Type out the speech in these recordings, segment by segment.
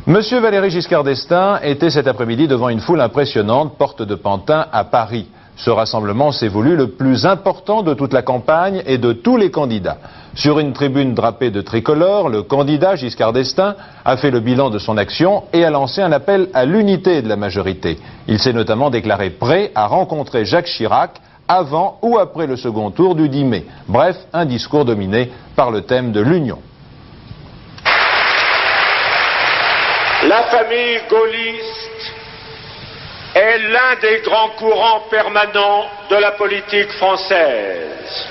Monsieur Valéry Giscard d'Estaing était cet après-midi devant une foule impressionnante, porte de Pantin à Paris. Ce rassemblement s'est voulu le plus important de toute la campagne et de tous les candidats. Sur une tribune drapée de tricolore, le candidat Giscard d'Estaing a fait le bilan de son action et a lancé un appel à l'unité de la majorité. Il s'est notamment déclaré prêt à rencontrer Jacques Chirac avant ou après le second tour du 10 mai. Bref, un discours dominé par le thème de l'union. La famille gaulliste est l'un des grands courants permanents de la politique française.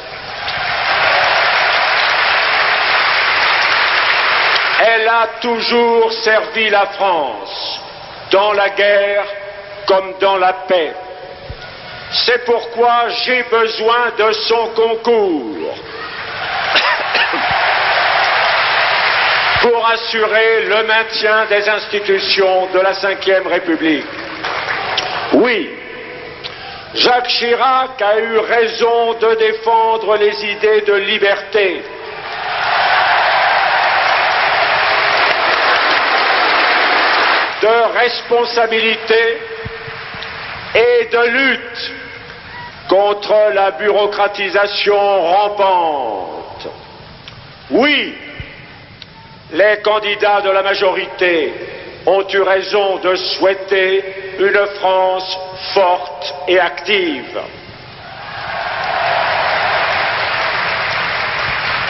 Elle a toujours servi la France, dans la guerre comme dans la paix. C'est pourquoi j'ai besoin de son concours pour assurer le maintien des institutions de la Ve République. Oui, Jacques Chirac a eu raison de défendre les idées de liberté. De responsabilité et de lutte contre la bureaucratisation rampante. Oui, les candidats de la majorité ont eu raison de souhaiter une France forte et active.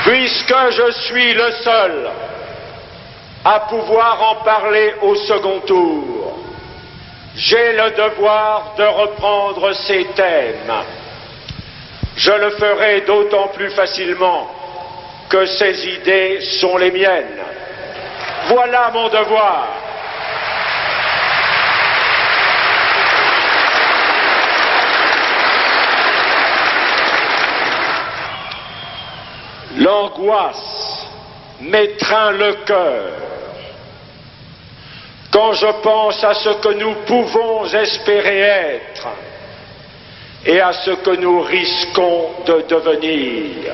Puisque je suis le seul à pouvoir en parler au second tour, j'ai le devoir de reprendre ces thèmes. Je le ferai d'autant plus facilement que ces idées sont les miennes. Voilà mon devoir. L'angoisse m'étreint le cœur quand je pense à ce que nous pouvons espérer être et à ce que nous risquons de devenir.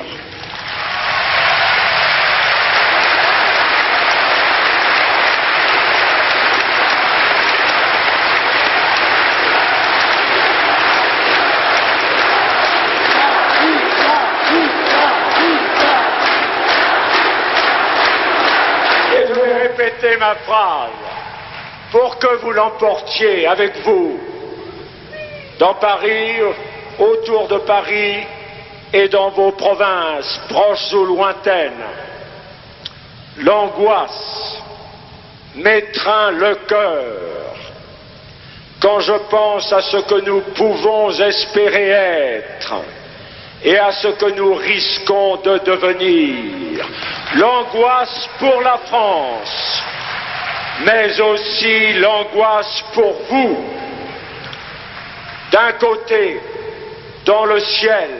Et je vais répéter ma phrase pour que vous l'emportiez avec vous, dans Paris, autour de Paris et dans vos provinces, proches ou lointaines. L'angoisse m'étreint le cœur quand je pense à ce que nous pouvons espérer être et à ce que nous risquons de devenir. L'angoisse pour la France, mais aussi l'angoisse pour vous. D'un côté, dans le ciel,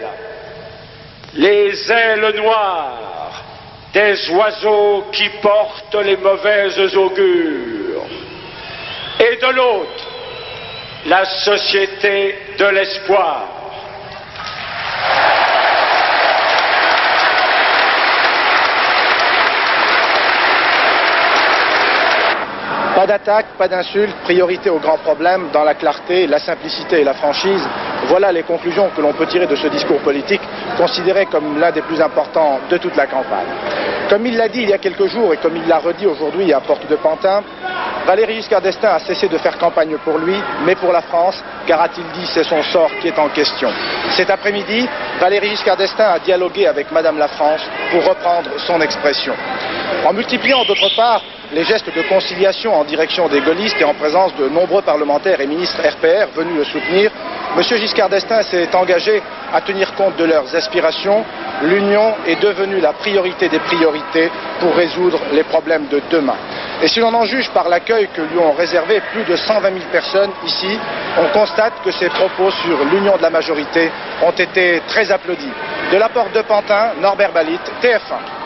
les ailes noires des oiseaux qui portent les mauvaises augures. Et de l'autre, la société de l'espoir. Pas d'attaque, pas d'insulte, priorité aux grands problèmes, dans la clarté, la simplicité et la franchise. Voilà les conclusions que l'on peut tirer de ce discours politique, considéré comme l'un des plus importants de toute la campagne. Comme il l'a dit il y a quelques jours et comme il l'a redit aujourd'hui à Porte de Pantin, Valéry Giscard d'Estaing a cessé de faire campagne pour lui, mais pour la France, car a-t-il dit, c'est son sort qui est en question. Cet après-midi, Valéry Giscard d'Estaing a dialogué avec Madame la France pour reprendre son expression. En multipliant d'autre part les gestes de conciliation en direction des gaullistes et en présence de nombreux parlementaires et ministres RPR venus le soutenir, M. Giscard d'Estaing s'est engagé à tenir compte de leurs aspirations. L'union est devenue la priorité des priorités pour résoudre les problèmes de demain. Et si l'on en juge par l'accueil que lui ont réservé plus de 120 000 personnes ici, on constate que ses propos sur l'union de la majorité ont été très applaudis. De la Porte de Pantin, Norbert Balit, TF1.